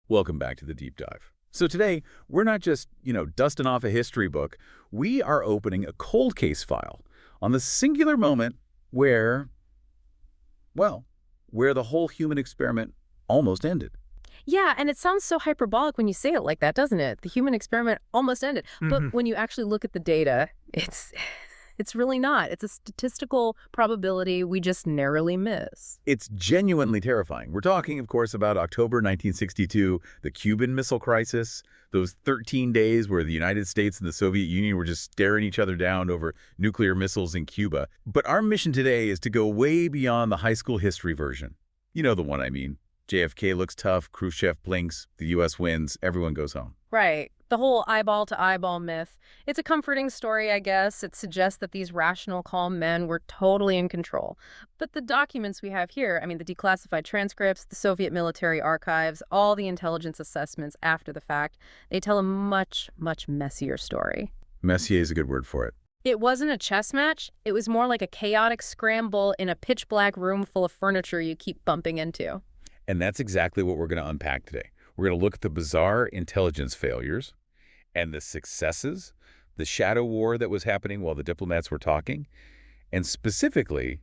Welcome back to the Deep Dive. So today, we're not just, dusting off a history book. We are opening a cold case file on the singular moment where, well, where the whole human experiment almost ended. Yeah, and it sounds so hyperbolic when you say it like that, doesn't it? The human experiment almost ended. But when you actually look at the data, it's really not. It's a statistical probability we just narrowly miss. It's genuinely terrifying. We're talking, of course, about October 1962, the Cuban Missile Crisis, those 13 days where the United States and the Soviet Union were just staring each other down over nuclear missiles in Cuba. But our mission today is to go way beyond the high school history version. You know the one I mean. JFK looks tough, Khrushchev blinks, the U.S. wins, everyone goes home. Right. The whole eyeball-to-eyeball myth. It's a comforting story, I guess. It suggests that these rational, calm men were totally in control. But the documents we have here, the declassified transcripts, the Soviet military archives, all the intelligence assessments after the fact, they tell a much, much messier story. Messier is a good word for it. It wasn't a chess match. It was more like a chaotic scramble in a pitch-black room full of furniture you keep bumping into. And that's exactly what we're going to unpack today. We're going to look at the bizarre intelligence failures and the successes, the shadow war that was happening while the diplomats were talking, and specifically,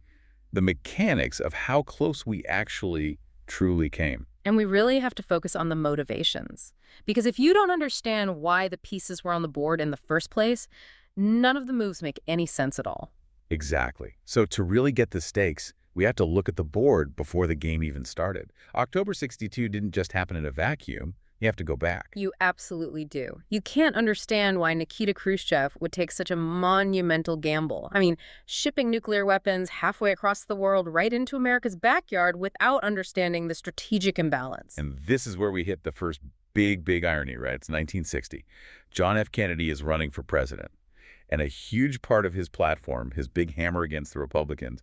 the mechanics of how close we actually truly came. And we really have to focus on the motivations. Because if you don't understand why the pieces were on the board in the first place, none of the moves make any sense at all. Exactly. So to really get the stakes, we have to look at the board before the game even started. October 62 didn't just happen in a vacuum. You have to go back. You absolutely do. You can't understand why Nikita Khrushchev would take such a monumental gamble. Shipping nuclear weapons halfway across the world right into America's backyard without understanding the strategic imbalance. And this is where we hit the first big irony, right? It's 1960. John F. Kennedy is running for president. And a huge part of his platform, his big hammer against the Republicans,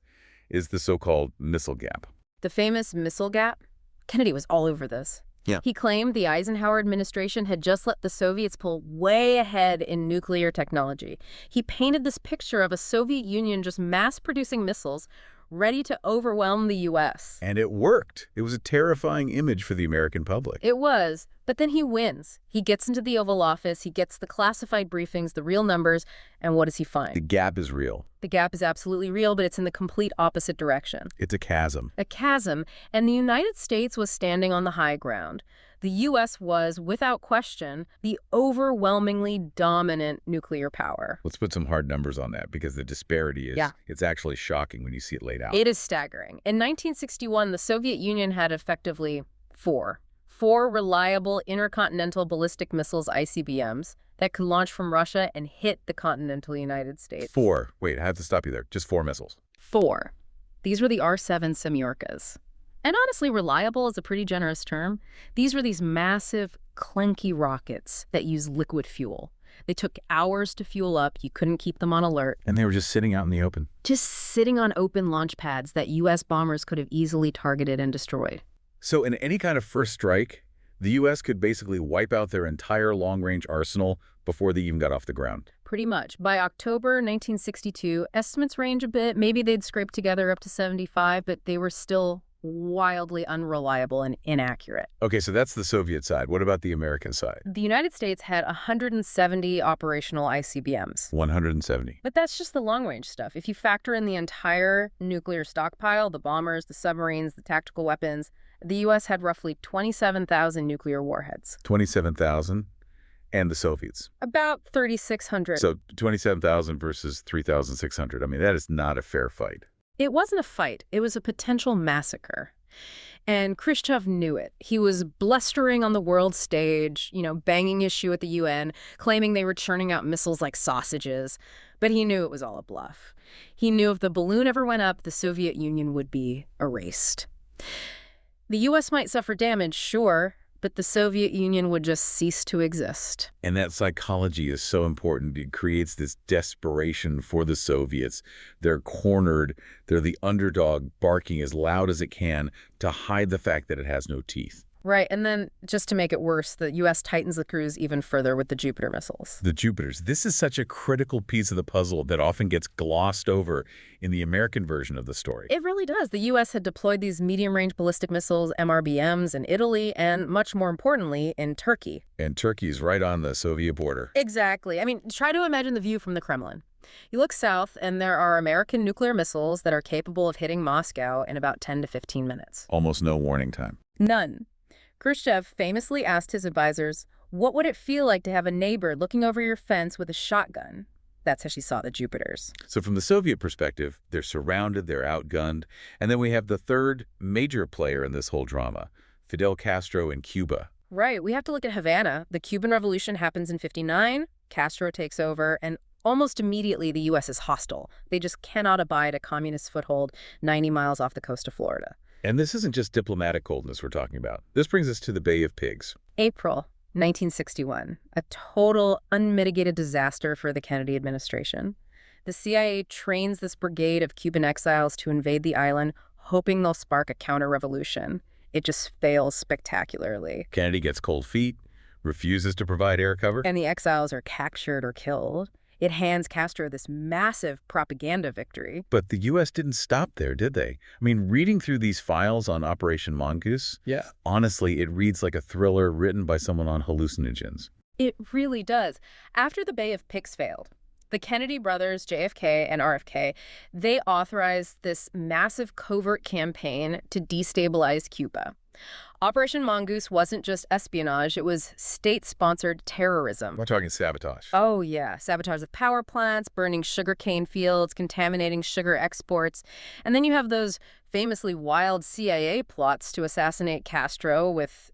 is the so-called missile gap. The famous missile gap? Kennedy was all over this. Yeah. He claimed the Eisenhower administration had just let the Soviets pull way ahead in nuclear technology. He painted this picture of a Soviet Union just mass-producing missiles ready to overwhelm the U.S. And it worked. It was a terrifying image for the American public. It was. But then he wins. He gets into the Oval Office, he gets the classified briefings, the real numbers, and what does he find? The gap is real. The gap is absolutely real, but it's in the complete opposite direction. It's a chasm. A chasm, and the United States was standing on the high ground. The U.S. was, without question, the overwhelmingly dominant nuclear power. Let's put some hard numbers on that because the disparity is, it's actually shocking when you see it laid out. It is staggering. In 1961, the Soviet Union had effectively four reliable intercontinental ballistic missiles, ICBMs, that could launch from Russia and hit the continental United States. Four. Wait, I have to stop you there. Just 4 missiles. 4. These were the R-7 Semyorkas. And honestly, reliable is a pretty generous term. These were these massive, clunky rockets that use liquid fuel. They took hours to fuel up. You couldn't keep them on alert. And they were just sitting out in the open. Just sitting on open launch pads that U.S. bombers could have easily targeted and destroyed. So in any kind of first strike, the U.S. could basically wipe out their entire long-range arsenal before they even got off the ground. Pretty much. By October 1962, estimates range a bit. Maybe they'd scrape together up to 75, but they were still wildly unreliable and inaccurate. Okay, so that's the Soviet side. What about the American side? The United States had 170 operational ICBMs. 170. But that's just the long-range stuff. If you factor in the entire nuclear stockpile, the bombers, the submarines, the tactical weapons, the U.S. had roughly 27,000 nuclear warheads. 27,000, and the Soviets? About 3,600. So 27,000 versus 3,600. That is not a fair fight. It wasn't a fight. It was a potential massacre. And Khrushchev knew it. He was blustering on the world stage, banging his shoe at the UN, claiming they were churning out missiles like sausages. But he knew it was all a bluff. He knew if the balloon ever went up, the Soviet Union would be erased. The U.S. might suffer damage, sure, but the Soviet Union would just cease to exist. And that psychology is so important. It creates this desperation for the Soviets. They're cornered. They're the underdog barking as loud as it can to hide the fact that it has no teeth. Right, and then just to make it worse, the U.S. tightens the cruise even further with the Jupiter missiles. The Jupiters. This is such a critical piece of the puzzle that often gets glossed over in the American version of the story. It really does. The U.S. had deployed these medium-range ballistic missiles, MRBMs, in Italy and, much more importantly, in Turkey. And Turkey's right on the Soviet border. Exactly. I mean, try to imagine the view from the Kremlin. You look south, and there are American nuclear missiles that are capable of hitting Moscow in about 10 to 15 minutes. Almost no warning time. None. Khrushchev famously asked his advisors, what would it feel like to have a neighbor looking over your fence with a shotgun? That's how she saw the Jupiters. So from the Soviet perspective, they're surrounded, they're outgunned. And then we have the third major player in this whole drama, Fidel Castro in Cuba. Right. We have to look at Havana. The Cuban Revolution happens in '59. Castro takes over, and almost immediately the U.S. is hostile. They just cannot abide a communist foothold 90 miles off the coast of Florida. And this isn't just diplomatic coldness we're talking about. This brings us to the Bay of Pigs. April 1961, a total unmitigated disaster for the Kennedy administration. The CIA trains this brigade of Cuban exiles to invade the island, hoping they'll spark a counter-revolution. It just fails spectacularly. Kennedy gets cold feet, refuses to provide air cover. And the exiles are captured or killed. It hands Castro this massive propaganda victory. But the U.S. didn't stop there, did they? I mean, reading through these files on Operation Mongoose, honestly, it reads like a thriller written by someone on hallucinogens. It really does. After the Bay of Pigs failed, the Kennedy brothers, JFK and RFK, they authorized this massive covert campaign to destabilize Cuba. Operation Mongoose wasn't just espionage, it was state-sponsored terrorism. We're talking sabotage. Oh, yeah. Sabotage of power plants, burning sugarcane fields, contaminating sugar exports. And then you have those famously wild CIA plots to assassinate Castro with,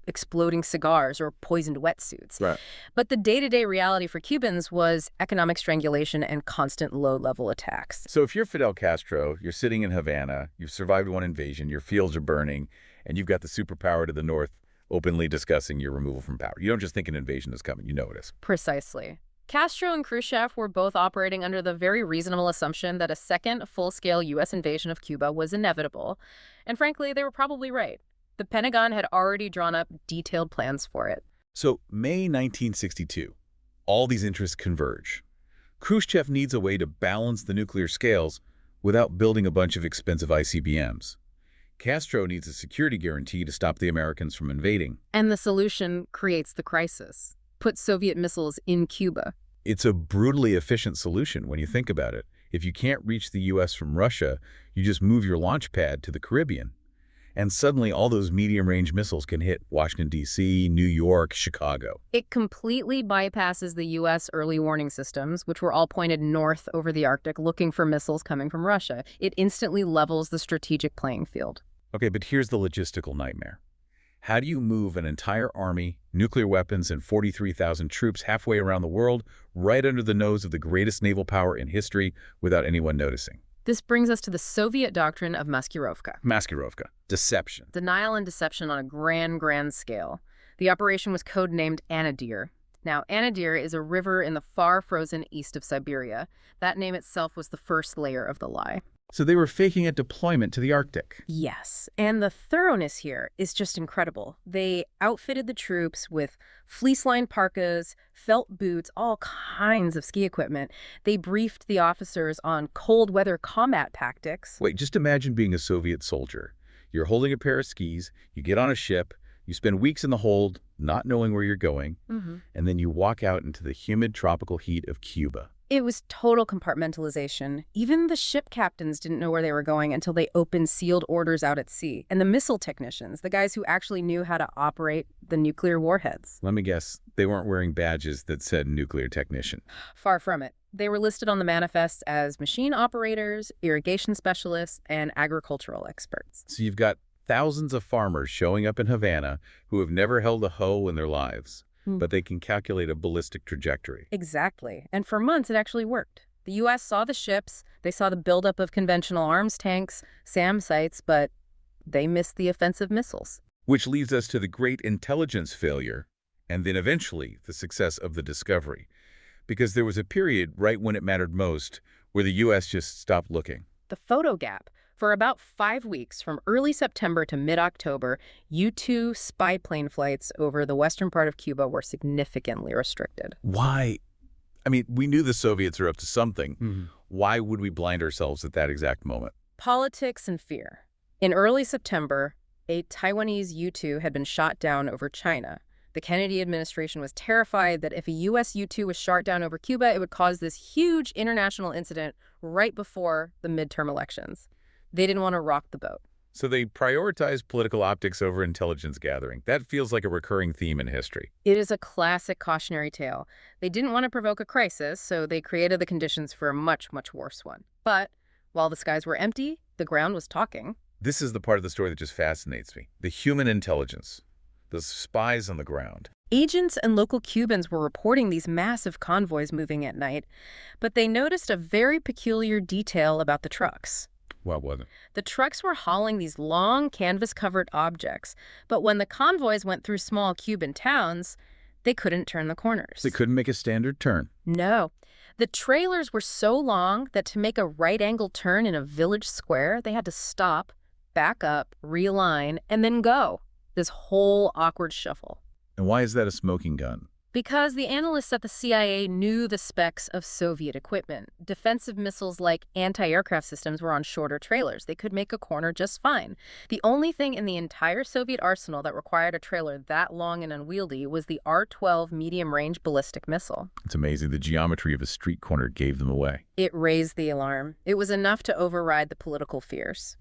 exploding cigars or poisoned wetsuits. Right. But the day-to-day reality for Cubans was economic strangulation and constant low-level attacks. So if you're Fidel Castro, you're sitting in Havana, you've survived one invasion, your fields are burning, and you've got the superpower to the north openly discussing your removal from power. You don't just think an invasion is coming, you know it is. Precisely. Castro and Khrushchev were both operating under the very reasonable assumption that a second full-scale U.S. invasion of Cuba was inevitable. And frankly, they were probably right. The Pentagon had already drawn up detailed plans for it. So May 1962, all these interests converge. Khrushchev needs a way to balance the nuclear scales without building a bunch of expensive ICBMs. Castro needs a security guarantee to stop the Americans from invading. And the solution creates the crisis. Put Soviet missiles in Cuba. It's a brutally efficient solution when you think about it. If you can't reach the U.S. from Russia, you just move your launch pad to the Caribbean. And suddenly all those medium-range missiles can hit Washington, D.C., New York, Chicago. It completely bypasses the U.S. early warning systems, which were all pointed north over the Arctic looking for missiles coming from Russia. It instantly levels the strategic playing field. Okay, but here's the logistical nightmare. How do you move an entire army, nuclear weapons, and 43,000 troops halfway around the world right under the nose of the greatest naval power in history without anyone noticing? This brings us to the Soviet doctrine of maskirovka. Maskirovka. Deception. Denial and deception on a grand scale. The operation was codenamed Anadyr. Now, Anadyr is a river in the far frozen east of Siberia. That name itself was the first layer of the lie. So they were faking a deployment to the Arctic. Yes, and the thoroughness here is just incredible. They outfitted the troops with fleece-lined parkas, felt boots, all kinds of ski equipment. They briefed the officers on cold weather combat tactics. Wait, just imagine being a Soviet soldier. You're holding a pair of skis, you get on a ship, you spend weeks in the hold, not knowing where you're going, and then you walk out into the humid tropical heat of Cuba. It was total compartmentalization. Even the ship captains didn't know where they were going until they opened sealed orders out at sea. And the missile technicians, the guys who actually knew how to operate the nuclear warheads. Let me guess, they weren't wearing badges that said nuclear technician. Far from it. They were listed on the manifests as machine operators, irrigation specialists, and agricultural experts. So you've got thousands of farmers showing up in Havana who have never held a hoe in their lives. But they can calculate a ballistic trajectory. Exactly. And for months, it actually worked. The U.S. saw the ships, they saw the buildup of conventional arms tanks, SAM sites, but they missed the offensive missiles. Which leads us to the great intelligence failure, and then eventually the success of the discovery. Because there was a period right when it mattered most where the U.S. just stopped looking. The photo gap. For about 5 weeks, from early September to mid-October, U-2 spy plane flights over the western part of Cuba were significantly restricted. Why? I mean, we knew the Soviets are up to something. Why would we blind ourselves at that exact moment? Politics and fear. In early September, a Taiwanese U-2 had been shot down over China. The Kennedy administration was terrified that if a U.S. U-2 was shot down over Cuba, it would cause this huge international incident right before the midterm elections. They didn't want to rock the boat. So they prioritized political optics over intelligence gathering. That feels like a recurring theme in history. It is a classic cautionary tale. They didn't want to provoke a crisis, so they created the conditions for a much, much worse one. But while the skies were empty, the ground was talking. This is the part of the story that just fascinates me. The human intelligence. The spies on the ground. Agents and local Cubans were reporting these massive convoys moving at night, but they noticed a very peculiar detail about the trucks. What was it? The trucks were hauling these long, canvas-covered objects, but when the convoys went through small Cuban towns, they couldn't turn the corners. They couldn't make a standard turn. No. The trailers were so long that to make a right-angle turn in a village square, they had to stop, back up, realign, and then go. This whole awkward shuffle. And why is that a smoking gun? Because the analysts at the CIA knew the specs of Soviet equipment. Defensive missiles like anti-aircraft systems were on shorter trailers. They could make a corner just fine. The only thing in the entire Soviet arsenal that required a trailer that long and unwieldy was the R-12 medium-range ballistic missile. It's amazing the geometry of a street corner gave them away. It raised the alarm. It was enough to override the political fears.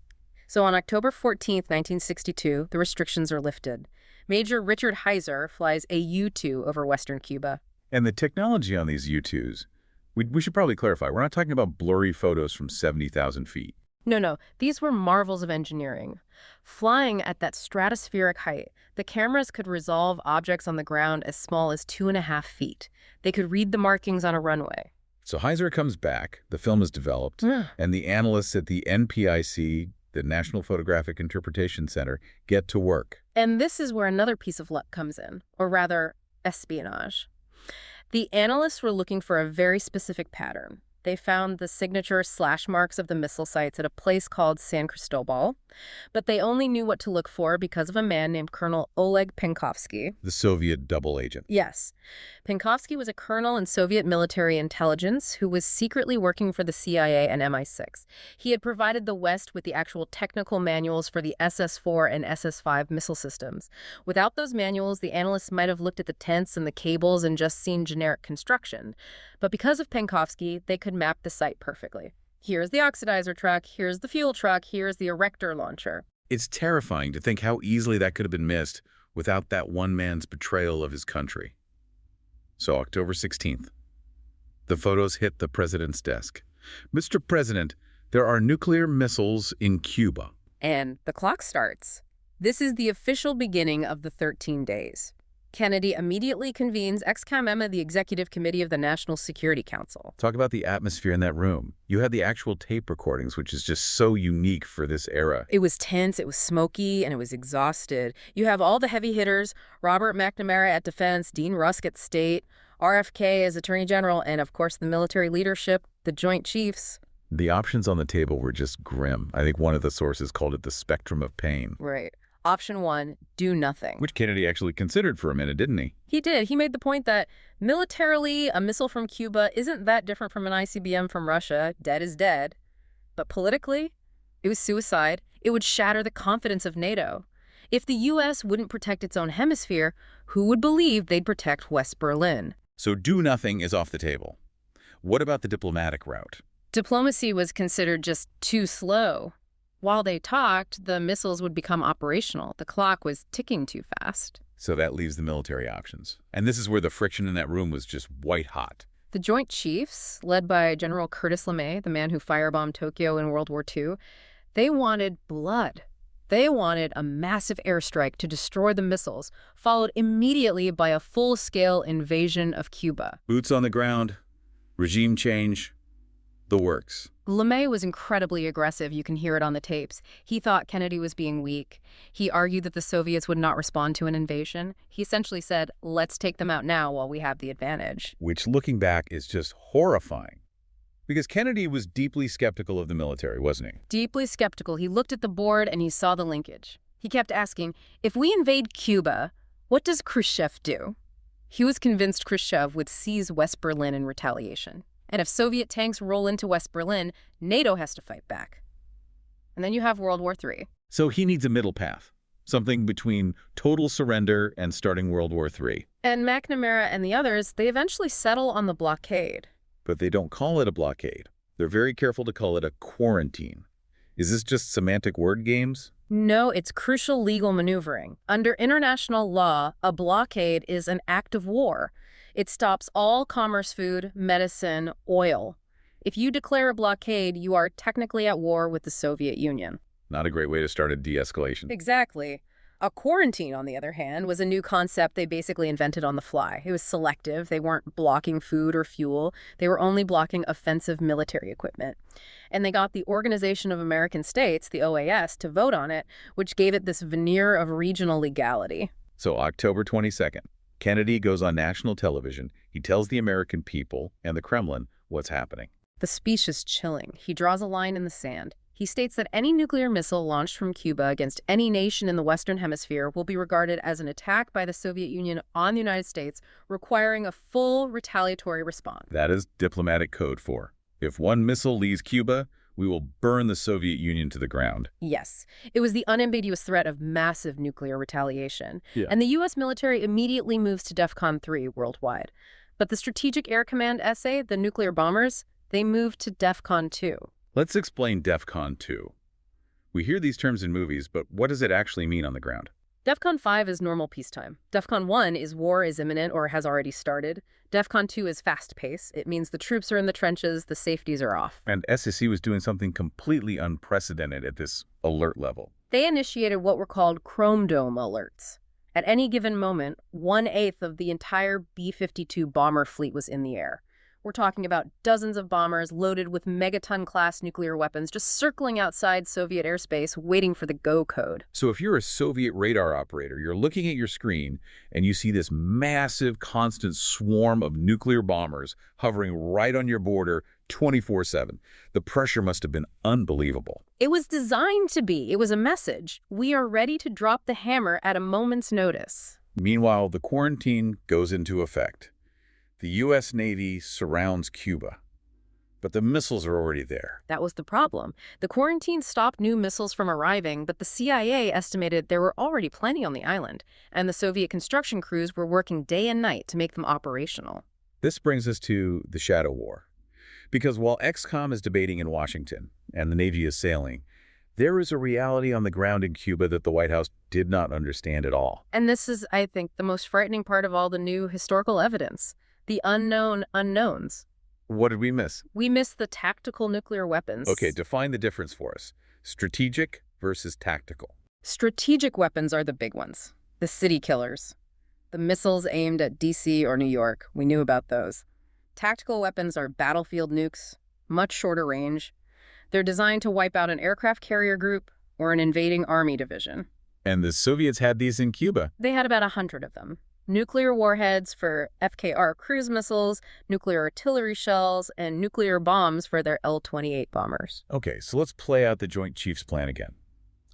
So on October 14, 1962, the restrictions are lifted. Major Richard Heiser flies a U-2 over western Cuba. And the technology on these U-2s, we should probably clarify. We're not talking about blurry photos from 70,000 feet. No. These were marvels of engineering. Flying at that stratospheric height, the cameras could resolve objects on the ground as small as 2.5 feet. They could read the markings on a runway. So Heiser comes back, the film is developed, and the analysts at the NPIC, the National Photographic Interpretation Center, get to work. And this is where another piece of luck comes in, or rather, espionage. The analysts were looking for a very specific pattern. They found the signature slash marks of the missile sites at a place called San Cristobal, but they only knew what to look for because of a man named Colonel Oleg Penkovsky. The Soviet double agent. Yes. Penkovsky was a colonel in Soviet military intelligence who was secretly working for the CIA and MI6. He had provided the West with the actual technical manuals for the SS-4 and SS-5 missile systems. Without those manuals, the analysts might have looked at the tents and the cables and just seen generic construction. But because of Penkovsky, they could map the site perfectly. Here's the oxidizer truck, here's the fuel truck, here's the erector launcher. It's terrifying to think how easily that could have been missed without that one man's betrayal of his country. So October 16th, the photos hit the president's desk. Mr. President, there are nuclear missiles in Cuba. And the clock starts. This is the official beginning of the 13 days. Kennedy immediately convenes ex-GandM, the Executive Committee of the National Security Council. Talk about the atmosphere in that room. You had the actual tape recordings, which is just so unique for this era. It was tense, it was smoky, and it was exhausted. You have all the heavy hitters, Robert McNamara at Defense, Dean Rusk at State, RFK as Attorney General, and of course the military leadership, the Joint Chiefs. The options on the table were just grim. I think one of the sources called it the spectrum of pain. Right. Option 1, do nothing. Which Kennedy actually considered for a minute, didn't he? He did. He made the point that militarily, a missile from Cuba isn't that different from an ICBM from Russia. Dead is dead. But politically, it was suicide. It would shatter the confidence of NATO. If the U.S. wouldn't protect its own hemisphere, who would believe they'd protect West Berlin? So do nothing is off the table. What about the diplomatic route? Diplomacy was considered just too slow. While they talked, the missiles would become operational. The clock was ticking too fast. So that leaves the military options. And this is where the friction in that room was just white hot. The Joint Chiefs, led by General Curtis LeMay, the man who firebombed Tokyo in World War II, they wanted blood. They wanted a massive airstrike to destroy the missiles, followed immediately by a full-scale invasion of Cuba. Boots on the ground, regime change, the works. LeMay was incredibly aggressive. You can hear it on the tapes. He thought Kennedy was being weak. He argued that the Soviets would not respond to an invasion. He essentially said, let's take them out now while we have the advantage. Which, looking back, is just horrifying. Because Kennedy was deeply skeptical of the military, wasn't he? Deeply skeptical, he looked at the board and he saw the linkage. He kept asking, if we invade Cuba, what does Khrushchev do? He was convinced Khrushchev would seize West Berlin in retaliation. And if Soviet tanks roll into West Berlin, NATO has to fight back. And then you have World War III. So he needs a middle path, something between total surrender and starting World War III. And McNamara and the others, they eventually settle on the blockade. But they don't call it a blockade. They're very careful to call it a quarantine. Is this just semantic word games? No, it's crucial legal maneuvering. Under international law, a blockade is an act of war. It stops all commerce, food, medicine, oil. If you declare a blockade, you are technically at war with the Soviet Union. Not a great way to start a de-escalation. Exactly. A quarantine, on the other hand, was a new concept they basically invented on the fly. It was selective. They weren't blocking food or fuel. They were only blocking offensive military equipment. And they got the Organization of American States, the OAS, to vote on it, which gave it this veneer of regional legality. So October 22nd, Kennedy goes on national television. He tells the American people and the Kremlin what's happening. The speech is chilling. He draws a line in the sand. He states that any nuclear missile launched from Cuba against any nation in the Western Hemisphere will be regarded as an attack by the Soviet Union on the United States, requiring a full retaliatory response. That is diplomatic code for, if one missile leaves Cuba, we will burn the Soviet Union to the ground. Yes. It was the unambiguous threat of massive nuclear retaliation. Yeah. And the U.S. military immediately moves to DEFCON 3 worldwide. But the Strategic Air Command SA, the nuclear bombers, they moved to DEFCON 2. Let's explain DEFCON 2. We hear these terms in movies, but what does it actually mean on the ground? DEFCON 5 is normal peacetime. DEFCON 1 is war is imminent or has already started. DEFCON 2 is fast pace. It means the troops are in the trenches, the safeties are off. And SSC was doing something completely unprecedented at this alert level. They initiated what were called Chrome Dome alerts. At any given moment, 1/8 of the entire B-52 bomber fleet was in the air. We're talking about dozens of bombers loaded with megaton-class nuclear weapons just circling outside Soviet airspace waiting for the go code. So if you're a Soviet radar operator, you're looking at your screen and you see this massive, constant swarm of nuclear bombers hovering right on your border 24/7. The pressure must have been unbelievable. It was designed to be. It was a message. We are ready to drop the hammer at a moment's notice. Meanwhile, the quarantine goes into effect. The U.S. Navy surrounds Cuba, but the missiles are already there. That was the problem. The quarantine stopped new missiles from arriving, but the CIA estimated there were already plenty on the island, and the Soviet construction crews were working day and night to make them operational. This brings us to the Shadow War. Because while XCOM is debating in Washington and the Navy is sailing, there is a reality on the ground in Cuba that the White House did not understand at all. And this is, I think, the most frightening part of all the new historical evidence. The unknown unknowns. What did we miss? We missed the tactical nuclear weapons. Okay, define the difference for us. Strategic versus tactical. Strategic weapons are the big ones. The city killers. The missiles aimed at D.C. or New York. We knew about those. Tactical weapons are battlefield nukes, much shorter range. They're designed to wipe out an aircraft carrier group or an invading army division. And the Soviets had these in Cuba. They had about 100 of them. Nuclear warheads for FKR cruise missiles, nuclear artillery shells, and nuclear bombs for their L-28 bombers. Okay, so let's play out the Joint Chiefs plan again.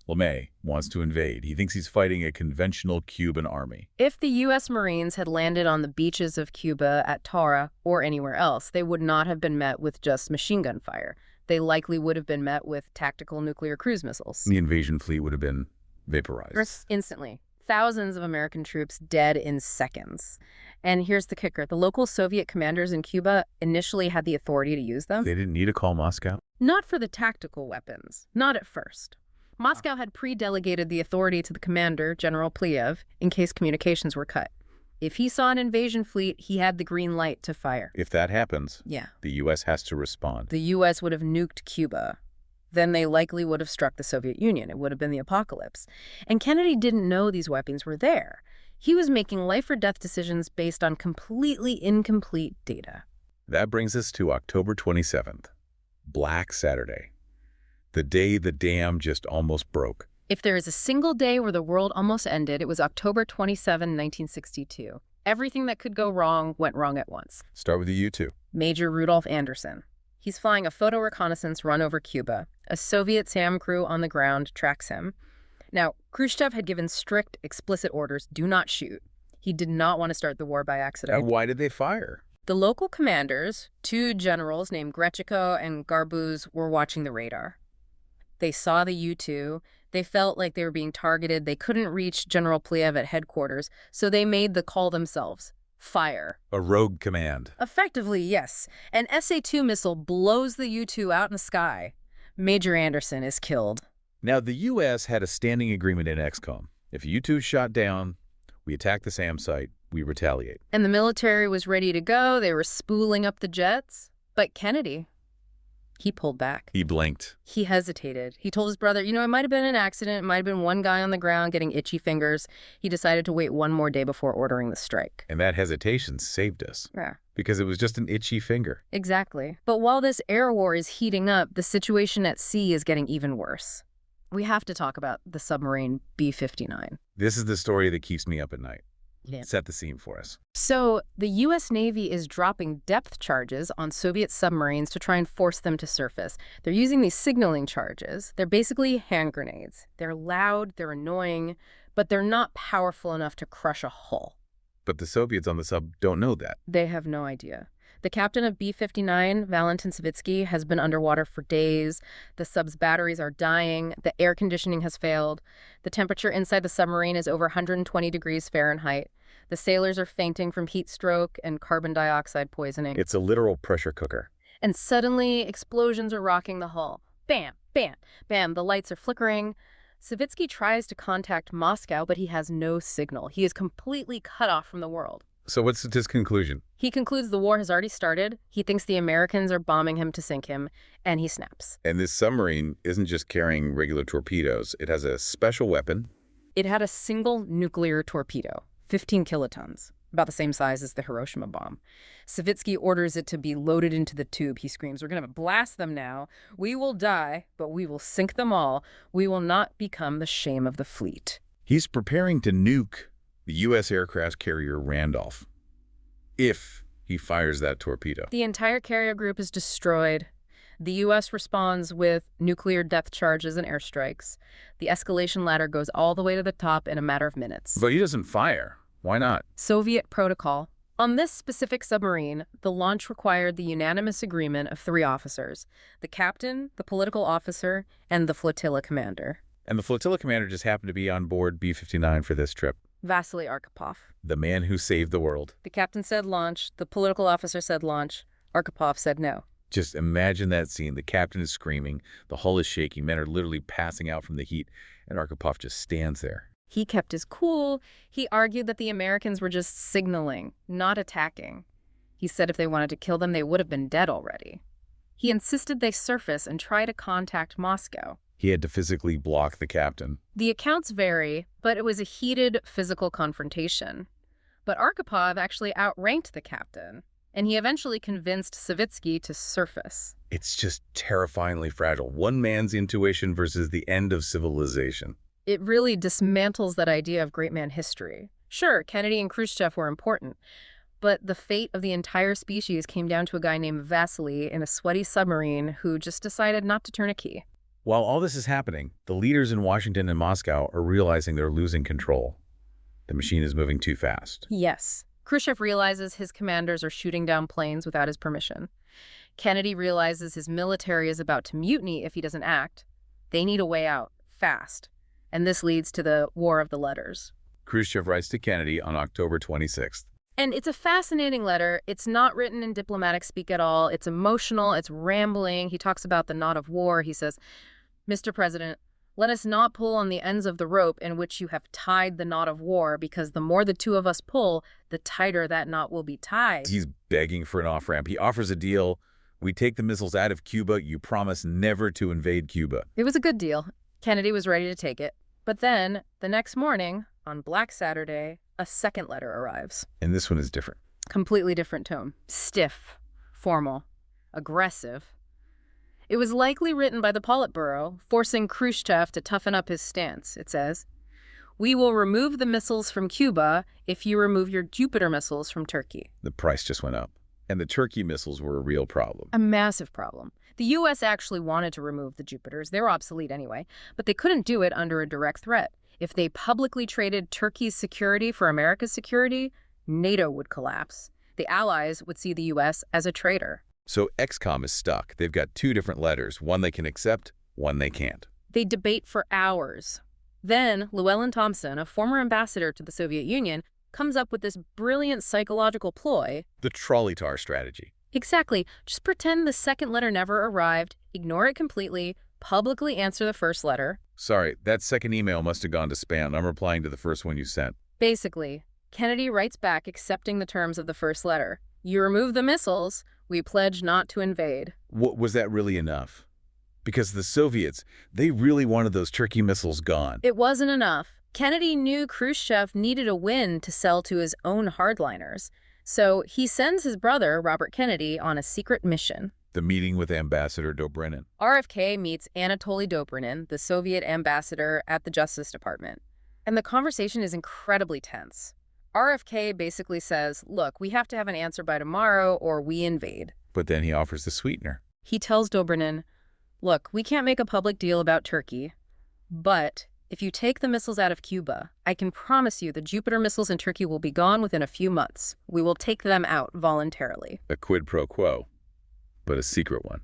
LeMay wants to invade. He thinks he's fighting a conventional Cuban army. If the U.S. Marines had landed on the beaches of Cuba, at Tara, or anywhere else, they would not have been met with just machine gun fire. They likely would have been met with tactical nuclear cruise missiles. The invasion fleet would have been vaporized. Instantly. Thousands of American troops dead in seconds. And here's the kicker. The local Soviet commanders in Cuba initially had the authority to use them. They didn't need to call Moscow? Not for the tactical weapons. Not at first. Moscow had pre-delegated the authority to the commander, General Pliev, in case communications were cut. If he saw an invasion fleet, he had the green light to fire. If that happens, yeah, the U.S. has to respond. The U.S. would have nuked Cuba. Then they likely would have struck the Soviet Union. It would have been the apocalypse. And Kennedy didn't know these weapons were there. He was making life-or-death decisions based on completely incomplete data. That brings us to October 27th, Black Saturday, the day the dam just almost broke. If there is a single day where the world almost ended, it was October 27, 1962. Everything that could go wrong went wrong at once. Start with the U-2. Major Rudolph Anderson. He's flying a photo reconnaissance run over Cuba. A Soviet SAM crew on the ground tracks him. Now, Khrushchev had given strict, explicit orders, do not shoot. He did not want to start the war by accident. Why did they fire? The local commanders, two generals named Grechiko and Garbuz, were watching the radar. They saw the U-2. They felt like they were being targeted. They couldn't reach General Pliev at headquarters, so they made the call themselves. Fire. A rogue command. Effectively, yes. An SA-2 missile blows the U-2 out in the sky. Major Anderson is killed. Now, the U.S. had a standing agreement in XCOM. If U-2 shot down, we attack the SAM site, we retaliate. And the military was ready to go. They were spooling up the jets. But Kennedy, he pulled back. He blinked. He hesitated. He told his brother, it might have been an accident. It might have been one guy on the ground getting itchy fingers. He decided to wait one more day before ordering the strike. And that hesitation saved us. Yeah. Because it was just an itchy finger. Exactly. But while this air war is heating up, the situation at sea is getting even worse. We have to talk about the submarine B-59. This is the story that keeps me up at night. Yeah. Set the scene for us. So the U.S. Navy is dropping depth charges on Soviet submarines to try and force them to surface. They're using these signaling charges. They're basically hand grenades. They're loud, they're annoying, but they're not powerful enough to crush a hull. But the Soviets on the sub don't know that. They have no idea. The captain of B-59, Valentin Savitsky, has been underwater for days. The sub's batteries are dying. The air conditioning has failed. The temperature inside the submarine is over 120 degrees Fahrenheit. The sailors are fainting from heat stroke and carbon dioxide poisoning. It's a literal pressure cooker. And suddenly, explosions are rocking the hull. Bam, bam, bam, the lights are flickering. Savitsky tries to contact Moscow, but he has no signal. He is completely cut off from the world. So what's his conclusion? He concludes the war has already started. He thinks the Americans are bombing him to sink him, and he snaps. And this submarine isn't just carrying regular torpedoes. It has a special weapon. It had a single nuclear torpedo, 15 kilotons, about the same size as the Hiroshima bomb. Savitsky orders it to be loaded into the tube. He screams, "We're going to blast them now. We will die, but we will sink them all. We will not become the shame of the fleet." He's preparing to nuke the U.S. aircraft carrier Randolph if he fires that torpedo. The entire carrier group is destroyed. The U.S. responds with nuclear depth charges and airstrikes. The escalation ladder goes all the way to the top in a matter of minutes. But he doesn't fire. Why not? Soviet protocol. On this specific submarine, the launch required the unanimous agreement of 3 officers: the captain, the political officer, and the flotilla commander. And the flotilla commander just happened to be on board B-59 for this trip. Vasily Arkhipov. The man who saved the world. The captain said launch. The political officer said launch. Arkhipov said no. Just imagine that scene. The captain is screaming. The hull is shaking. Men are literally passing out from the heat. And Arkhipov just stands there. He kept his cool. He argued that the Americans were just signaling, not attacking. He said if they wanted to kill them, they would have been dead already. He insisted they surface and try to contact Moscow. He had to physically block the captain. The accounts vary, but it was a heated physical confrontation. But Arkhipov actually outranked the captain, and he eventually convinced Savitsky to surface. It's just terrifyingly fragile. One man's intuition versus the end of civilization. It really dismantles that idea of great man history. Sure, Kennedy and Khrushchev were important, but the fate of the entire species came down to a guy named Vasily in a sweaty submarine who just decided not to turn a key. While all this is happening, the leaders in Washington and Moscow are realizing they're losing control. The machine is moving too fast. Yes. Khrushchev realizes his commanders are shooting down planes without his permission. Kennedy realizes his military is about to mutiny if he doesn't act. They need a way out, fast. And this leads to the War of the Letters. Khrushchev writes to Kennedy on October 26th. And it's a fascinating letter. It's not written in diplomatic speak at all. It's emotional. It's rambling. He talks about the knot of war. He says, "Mr. President, let us not pull on the ends of the rope in which you have tied the knot of war, because the more the two of us pull, the tighter that knot will be tied." He's begging for an off-ramp. He offers a deal. We take the missiles out of Cuba. You promise never to invade Cuba. It was a good deal. Kennedy was ready to take it. But then, the next morning, on Black Saturday, a second letter arrives. And this one is different. Completely different tone. Stiff, formal, aggressive. It was likely written by the Politburo, forcing Khrushchev to toughen up his stance. It says, "We will remove the missiles from Cuba if you remove your Jupiter missiles from Turkey." The price just went up. And the Turkey missiles were a real problem. A massive problem. The U.S. actually wanted to remove the Jupiters. They were obsolete anyway, but they couldn't do it under a direct threat. If they publicly traded Turkey's security for America's security, NATO would collapse. The Allies would see the U.S. as a traitor. So XCOM is stuck. They've got two different letters, one they can accept, one they can't. They debate for hours. Then Llewellyn Thompson, a former ambassador to the Soviet Union, comes up with this brilliant psychological ploy. The trolley tar strategy. Exactly. Just pretend the second letter never arrived, ignore it completely, publicly answer the first letter. Sorry, that second email must have gone to spam. I'm replying to the first one you sent. Basically, Kennedy writes back accepting the terms of the first letter. You remove the missiles, we pledge not to invade. Was that really enough? Because the Soviets, they really wanted those Turkey missiles gone. It wasn't enough. Kennedy knew Khrushchev needed a win to sell to his own hardliners. So he sends his brother, Robert Kennedy, on a secret mission. The meeting with Ambassador Dobrynin. RFK meets Anatoly Dobrynin, the Soviet ambassador at the Justice Department. And the conversation is incredibly tense. RFK basically says, look, we have to have an answer by tomorrow or we invade. But then he offers the sweetener. He tells Dobrynin, look, we can't make a public deal about Turkey, but if you take the missiles out of Cuba, I can promise you the Jupiter missiles in Turkey will be gone within a few months. We will take them out voluntarily. A quid pro quo, but a secret one.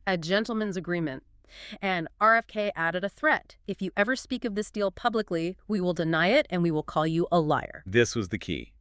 A gentleman's agreement. And RFK added a threat. If you ever speak of this deal publicly, we will deny it and we will call you a liar. This was the key.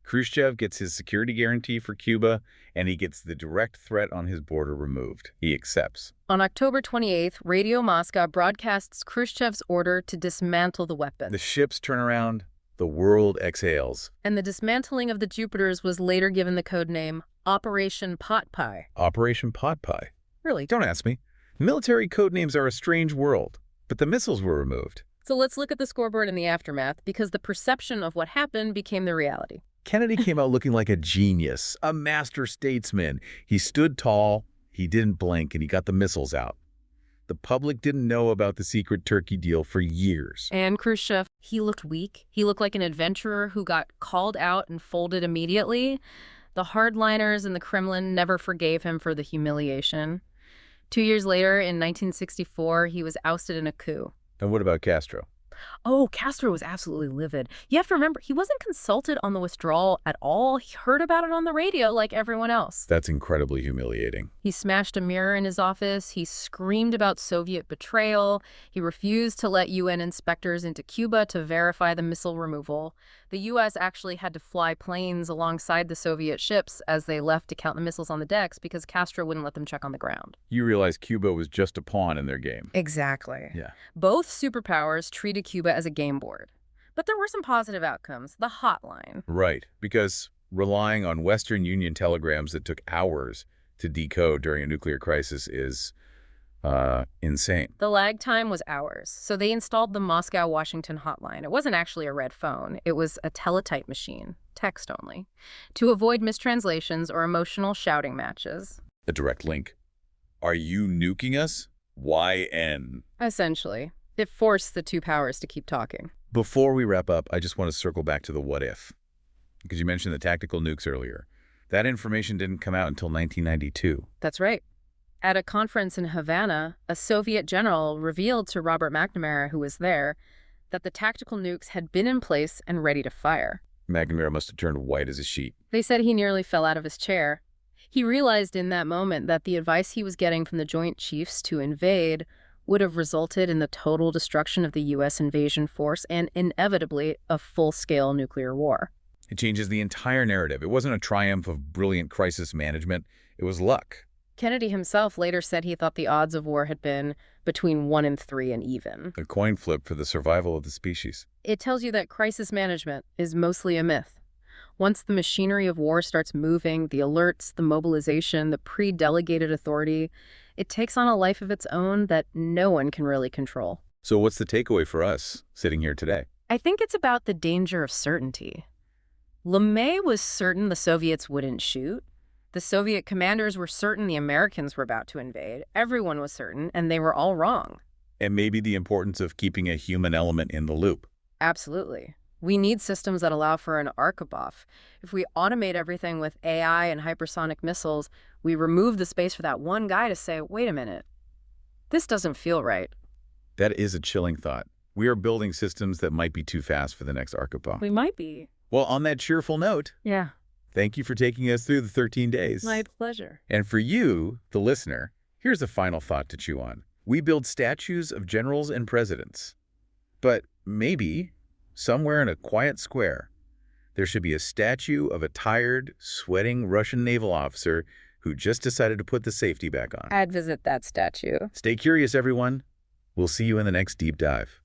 Khrushchev gets his security guarantee for Cuba, and he gets the direct threat on his border removed. He accepts. On October 28th, Radio Moscow broadcasts Khrushchev's order to dismantle the weapon. The ships turn around, the world exhales. And the dismantling of the Jupiters was later given the code name Operation Pot Pie. Operation Pot Pie? Really? Don't ask me. Military code names are a strange world, but the missiles were removed. So let's look at the scoreboard in the aftermath, because the perception of what happened became the reality. Kennedy came out looking like a genius, a master statesman. He stood tall, he didn't blink, and he got the missiles out. The public didn't know about the secret Turkey deal for years. And Khrushchev, he looked weak. He looked like an adventurer who got called out and folded immediately. The hardliners in the Kremlin never forgave him for the humiliation. 2 years later, in 1964, he was ousted in a coup. And what about Castro? Oh, Castro was absolutely livid. You have to remember, he wasn't consulted on the withdrawal at all. He heard about it on the radio like everyone else. That's incredibly humiliating. He smashed a mirror in his office. He screamed about Soviet betrayal. He refused to let UN inspectors into Cuba to verify the missile removal. The U.S. actually had to fly planes alongside the Soviet ships as they left to count the missiles on the decks because Castro wouldn't let them check on the ground. You realize Cuba was just a pawn in their game. Exactly. Yeah. Both superpowers treated Cuba as a game board. But there were some positive outcomes. The hotline. Right, because relying on Western Union telegrams that took hours to decode during a nuclear crisis is insane. The lag time was hours, so they installed the Moscow-Washington hotline. It wasn't actually a red phone. It was a teletype machine, text only, to avoid mistranslations or emotional shouting matches. A direct link. Are you nuking us? YN. Essentially. It forced the two powers to keep talking. Before we wrap up, I just want to circle back to the what if. Because you mentioned the tactical nukes earlier. That information didn't come out until 1992. That's right. At a conference in Havana, a Soviet general revealed to Robert McNamara, who was there, that the tactical nukes had been in place and ready to fire. McNamara must have turned white as a sheet. They said he nearly fell out of his chair. He realized in that moment that the advice he was getting from the Joint Chiefs to invade would have resulted in the total destruction of the U.S. invasion force and inevitably a full-scale nuclear war. It changes the entire narrative. It wasn't a triumph of brilliant crisis management. It was luck. Kennedy himself later said he thought the odds of war had been between 1 in 3 and even. A coin flip for the survival of the species. It tells you that crisis management is mostly a myth. Once the machinery of war starts moving, the alerts, the mobilization, the pre-delegated authority, it takes on a life of its own that no one can really control. So what's the takeaway for us sitting here today? I think it's about the danger of certainty. LeMay was certain the Soviets wouldn't shoot. The Soviet commanders were certain the Americans were about to invade. Everyone was certain, and they were all wrong. And maybe the importance of keeping a human element in the loop. Absolutely. We need systems that allow for an Arkabuff. If we automate everything with AI and hypersonic missiles, we remove the space for that one guy to say, wait a minute, this doesn't feel right. That is a chilling thought. We are building systems that might be too fast for the next Arkapaw. We might be. Well, on that cheerful note, Yeah. thank you for taking us through the 13 days. My pleasure. And for you, the listener, here's a final thought to chew on. We build statues of generals and presidents. But maybe, somewhere in a quiet square, there should be a statue of a tired, sweating Russian naval officer who just decided to put the safety back on. I'd visit that statue. Stay curious, everyone. We'll see you in the next deep dive.